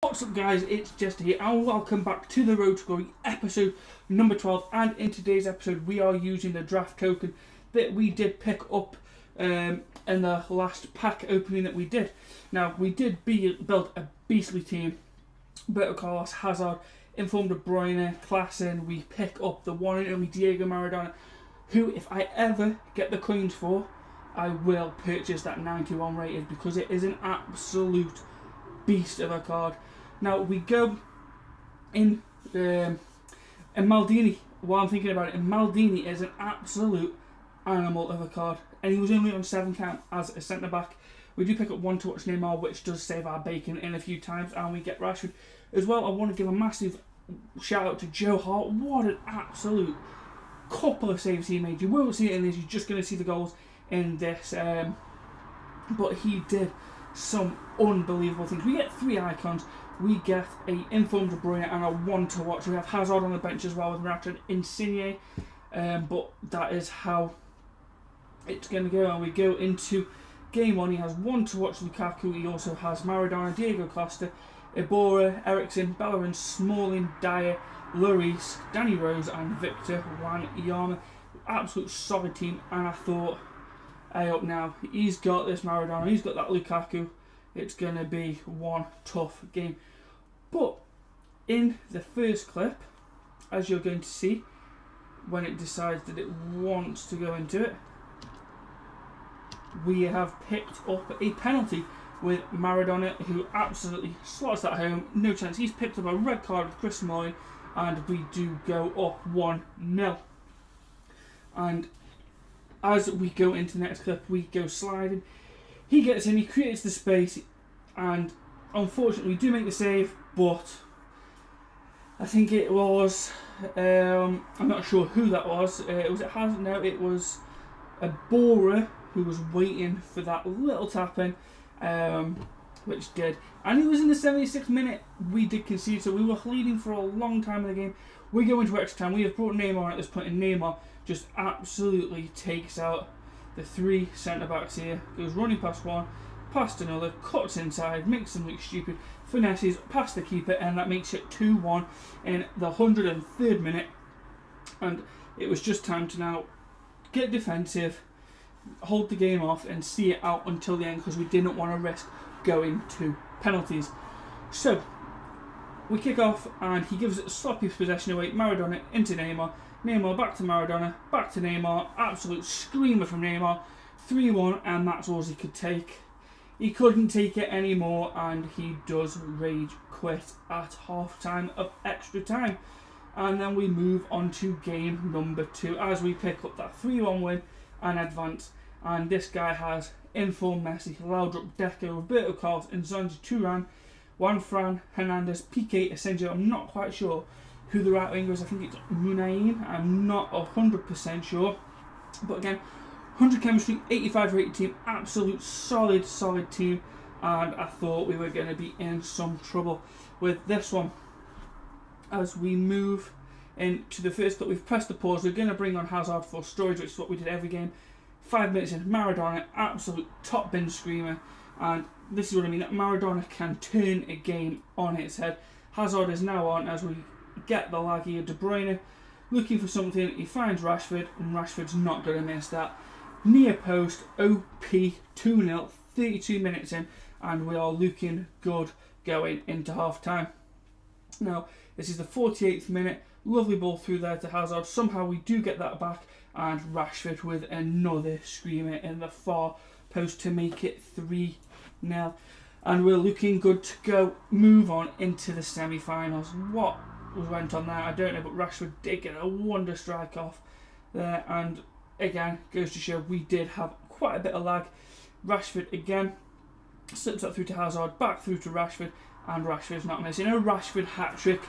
What's up guys, it's Jester here and welcome back to the Road to Glory episode number 12, and in today's episode we are using the draft token that we did pick up in the last pack opening that we did. Now we did build a beastly team. Roberto Carlos, Hazard, Informed De Bruyne, Klassen. We pick up the one and only Diego Maradona, who if I ever get the coins for, I will purchase that 91 rated because it is an absolute beast of a card. Now we go in Maldini. While I'm thinking about it, Maldini is an absolute animal of a card, and he was only on 7 count as a centre back. We do pick up one to watch Neymar, which does save our bacon in a few times, and we get Rashford as well. I want to give a massive shout out to Joe Hart. What an absolute couple of saves he made. You won't see it in this, you're just going to see the goals in this, but he did some unbelievable things. We get 3 icons. We get a Informed De Bruyne and a one to watch. We have Hazard on the bench as well with Morata and Insigne, but that is how it's going to go. And we go into game 1. He has one to watch Lukaku. He also has Maradona, Diego Costa, Iborra, Ericsson, Bellerin, Smalling, Dyer, Lloris, Danny Rose and Victor Wanyama. Absolute solid team, and I thought, hey up now, he's got this Maradona, he's got that Lukaku. It's going to be one tough game. But in the first clip, as you're going to see, when it decides that it wants to go into it, we have picked up a penalty with Maradona, who absolutely slots that home. No chance. He's picked up a red card with Chris Smalling, and we do go up 1-0. And as we go into the next clip, we go sliding. He gets in, he creates the space, and unfortunately we do make the save, but I think it was, I'm not sure who that was. It was Iborra who was waiting for that little tap in, which did. And it was in the 76th minute we did concede, so we were leading for a long time in the game. We go into extra time. We have brought Neymar at this point, and Neymar just absolutely takes out the 3 centre-backs here. Goes running past one, past another, cuts inside, makes them look stupid, finesses past the keeper, and that makes it 2-1 in the 103rd minute. And it was just time to now get defensive, hold the game off and see it out until the end, because we didn't want to risk going to penalties. So we kick off and he gives it a sloppy possession away. Maradona into Neymar, Neymar back to Maradona, back to Neymar, absolute screamer from Neymar, 3-1, and that's all he could take. He couldn't take it anymore, and he does rage quit at half time of extra time. And then we move on to game number 2 as we pick up that 3-1 win and advance. And this guy has Inform Messi, Laudrup, Deco, Roberto Carlos, Nzonzi, Turan, Juanfran, Hernandez, Piqué, Asensio. I'm not quite sure who the right winger is. I think it's Munain. I'm not 100% sure. But again, 100 chemistry, 85 rated team, absolute solid team. And I thought we were going to be in some trouble with this one. As we move into the first clip, we've pressed the pause. We're going to bring on Hazard for storage, which is what we did every game. 5 minutes in, Maradona, absolute top bin screamer. And this is what I mean, that Maradona can turn a game on its head. Hazard is now on as we get the lag here. De Bruyne looking for something, he finds Rashford, and Rashford's not going to miss that. Near post, OP, 2-0, 32 minutes in, and we are looking good going into half time. Now, this is the 48th minute, lovely ball through there to Hazard. Somehow we do get that back, and Rashford with another screamer in the far post to make it 3-0. And we're looking good to go, move on into the semi-finals. What went on there, I don't know, but Rashford did get a wonder strike off there, and again, goes to show we did have quite a bit of lag. Rashford again slips that through to Hazard, back through to Rashford, and Rashford's not missing. A Rashford hat-trick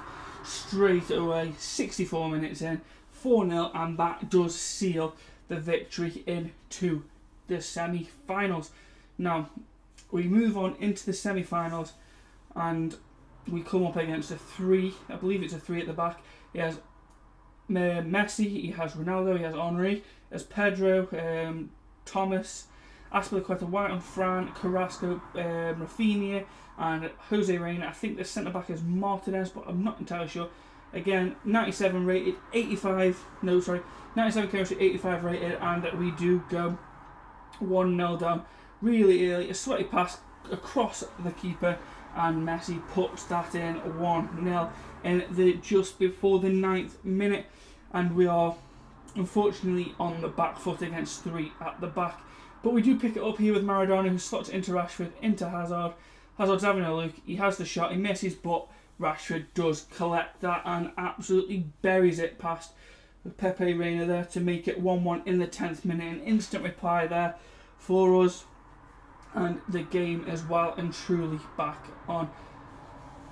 straight away, 64 minutes in, 4-0, and that does seal the victory into the semi-finals. Now, we move on into the semi-finals, and we come up against a 3, I believe it's a 3 at the back. He has Messi, he has Ronaldo, he has Henry, he has Pedro, Thomas, Aspilicueta, White on Fran, Carrasco, Rafinha, and Jose Reina. I think the centre back is Martinez, but I'm not entirely sure. Again, 97 rated, 97 chemistry, 85 rated, and we do go 1-0 down really early. A sweaty pass across the keeper, and Messi puts that in 1-0 in just before the 9th minute, and we are unfortunately on the back foot against 3 at the back. But we do pick it up here with Maradona, who slots into Rashford, into Hazard. Hazard's having a look, he has the shot, he misses, but Rashford does collect that and absolutely buries it past Pepe Reina there to make it 1-1 in the 10th minute. An instant reply there for us, and the game is well and truly back on.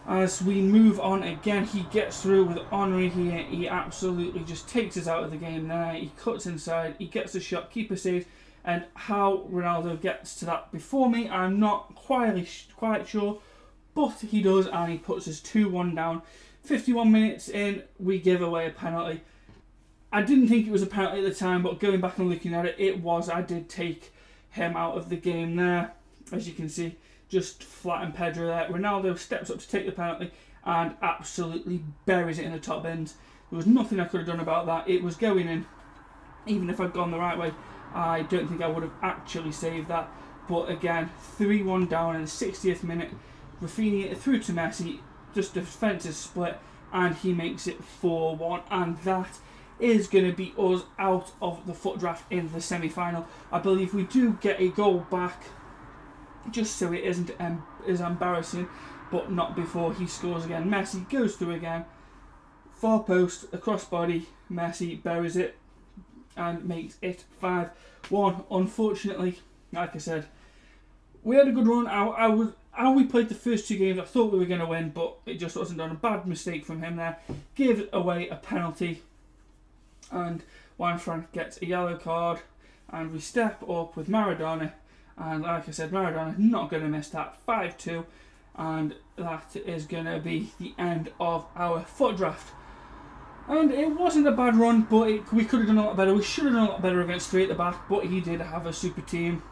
As we move on again, he gets through with Henry here. He absolutely just takes us out of the game there. He cuts inside, he gets the shot, keeper saves, and how Ronaldo gets to that before me, I'm not quite sure, but he does, and he puts us 2-1 down. 51 minutes in, we give away a penalty. I didn't think it was a penalty at the time, but going back and looking at it, it was. I did take him out of the game there, as you can see, just flatten Pedro there. Ronaldo steps up to take the penalty and absolutely buries it in the top bins. There was nothing I could have done about that. It was going in. Even if I'd gone the right way, I don't think I would have actually saved that. But again, 3-1 down in the 60th minute. Rafinha through to Messi, just the defence is split, and he makes it 4-1, and that is going to be us out of the foot draft in the semi-final. I believe we do get a goal back, just so it isn't as embarrassing, but not before he scores again. Messi goes through again, far post, across body, Messi buries it and makes it 5-1. Unfortunately, like I said, we had a good run. How we played the first 2 games, I thought we were going to win, but it just wasn't done. A bad mistake from him there. Give away a penalty, and Juan Fran gets a yellow card, and we step up with Maradona, and like I said, Maradona not going to miss that. 5-2, and that is going to be the end of our foot draft. And it wasn't a bad run, but we could have done a lot better. We should have done a lot better against 3 at the back, but he did have a super team,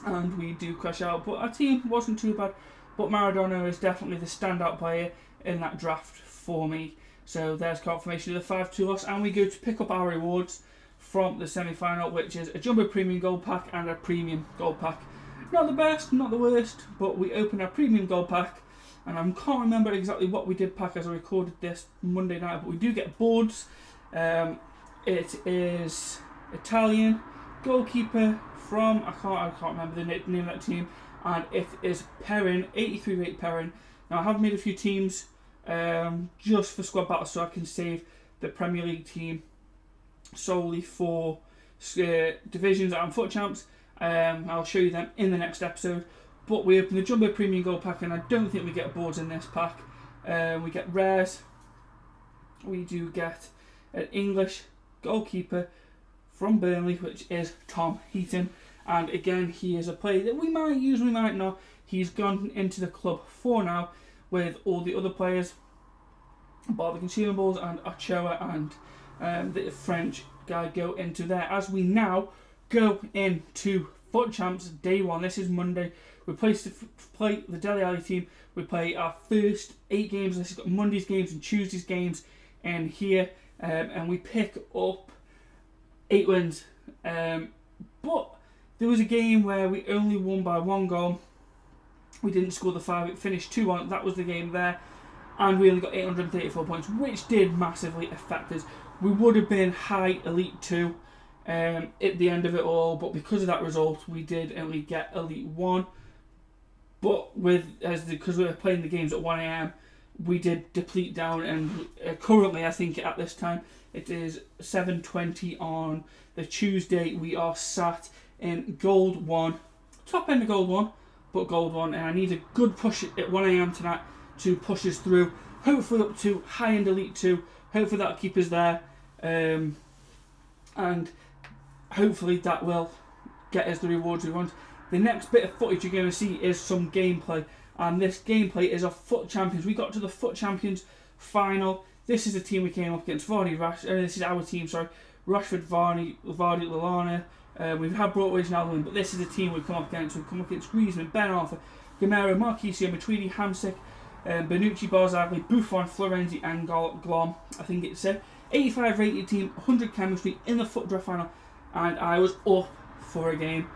and we do crash out, but our team wasn't too bad. But Maradona is definitely the standout player in that draft for me. So there's confirmation of the 5-2 loss, and we go to pick up our rewards from the semi-final, which is a Jumbo Premium Gold Pack and a Premium Gold Pack. Not the best, not the worst, but we open our Premium Gold Pack, and I can't remember exactly what we did pack as I recorded this Monday night, but we do get boards. It is Italian goalkeeper from, I can't remember the name of that team, and it is Perrin, 83 rate Perrin. Now I have made a few teams just for squad battles, so I can save the Premier League team solely for divisions and foot champs. I'll show you them in the next episode. But we open the Jumbo Premium Gold Pack, and I don't think we get boards in this pack. We get rares. We do get an English goalkeeper from Burnley, which is Tom Heaton, and again he is a player that we might use, we might not. He's gone into the club for now with all the other players, Bobby Consumables and Ochoa and the French guy go into there. As we now go into Foot Champs Day 1, this is Monday. We play the Dele Alli team. We play our first 8 games. This has got Monday's games and Tuesday's games in here, and we pick up 8 wins, but there was a game where we only won by 1 goal. We didn't score the 5, it finished 2-1, that was the game there, and we only got 834 points, which did massively affect us. We would have been high Elite 2 at the end of it all, but because of that result we did only get Elite 1. But because we were playing the games at 1 AM, we did deplete down, and currently I think at this time it is 7:20 on the Tuesday. We are sat in Gold 1, top end of Gold 1, but Gold 1, and I need a good push at 1 AM tonight to push us through, hopefully up to high end Elite 2. Hopefully that'll keep us there, and hopefully that will get us the rewards we want. The next bit of footage you're going to see is some gameplay, and this gameplay is of Foot Champions. We got to the Foot Champions final. This is the team we came up against. This is our team, sorry. Rashford, Vardy, Lallana, We have brought Wage Allen, but this is a team we've come up against. We've come up against Griezmann, Ben Arthur, Gamero, Marquisio, Matuidi, Hamsik, Bonucci, Barzagli, Buffon, Florenzi and Glom. I think it's a 85 rated team, 100 chemistry in the FUT draft final, and I was up for a game.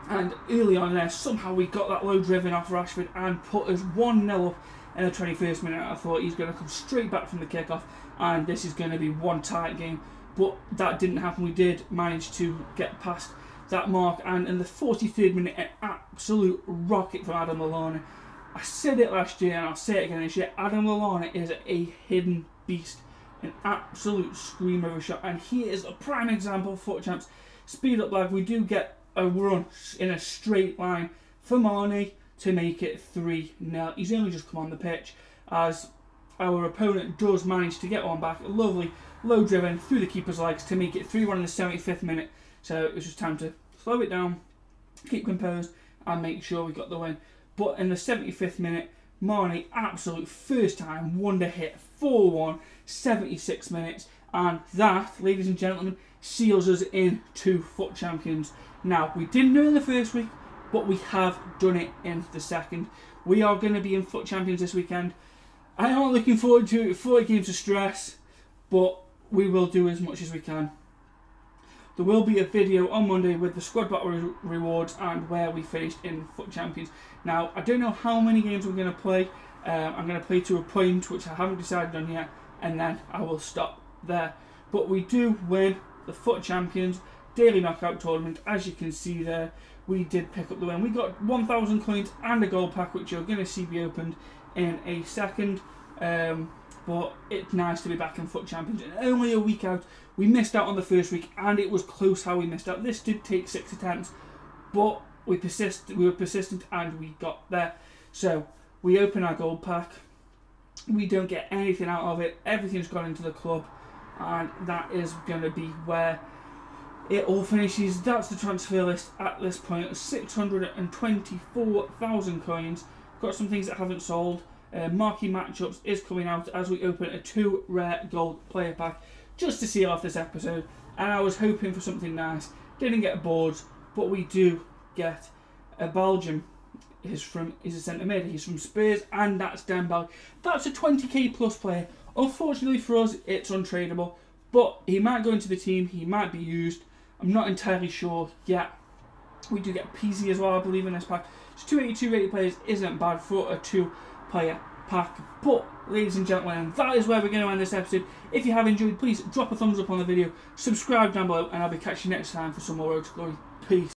And early on there, somehow we got that low driven off Rashford and put us 1-0 up in the 21st minute. I thought he's going to come straight back from the kickoff and this is going to be one tight game. But that didn't happen. We did manage to get past that mark, and in the 43rd minute, an absolute rocket from Adam Lallana. I said it last year and I'll say it again this year, Adam Lallana is a hidden beast. An absolute screamer of a shot, and he is a prime example of FUT Champs. Speed up lag, we do get a run in a straight line for Marnie to make it 3-0. He's only just come on the pitch as our opponent does manage to get one back. Lovely low driven through the keeper's legs to make it 3-1 in the 75th minute. So it was just time to slow it down, keep composed and make sure we got the win. But in the 75th minute, Marnie, absolute first time wonder hit, 4-1, 76 minutes, and that, ladies and gentlemen, seals us into FUT Champions. Now, we didn't do it in the first week, but we have done it in the second. We are going to be in FUT Champions this weekend. I am not looking forward to it, 40 games of stress, but we will do as much as we can. There will be a video on Monday with the squad battle rewards and where we finished in FUT Champions. Now, I don't know how many games we're going to play. I'm going to play to a point, which I haven't decided on yet, and then I will stop there. But we do win the FUT Champions daily knockout tournament. As you can see there, we did pick up the win. We got 1,000 coins and a gold pack, which you're going to see be opened in a second. But it's nice to be back in FUT Champions. And only a week out. We missed out on the first week, and it was close how we missed out. This did take 6 attempts, but we were persistent, and we got there. So we open our gold pack. We don't get anything out of it. Everything's gone into the club, and that is going to be where it all finishes. That's the transfer list at this point. 624,000 coins. Got some things that haven't sold. Marquee matchups is coming out as we open a 2 rare gold player pack just to seal off this episode, and I was hoping for something nice. Didn't get boards, but we do get a Belgium. He's a centre mid. He's from Spurs, and that's Dembele. That's a 20k plus player. Unfortunately for us, it's untradeable, but he might go into the team. He might be used. I'm not entirely sure yet. We do get PC as well, I believe, in this pack. So 282 rated players isn't bad for a 2-player pack. But, ladies and gentlemen, that is where we're going to end this episode. If you have enjoyed, please drop a thumbs up on the video, subscribe down below, and I'll be catching you next time for some more Road to Glory. Peace.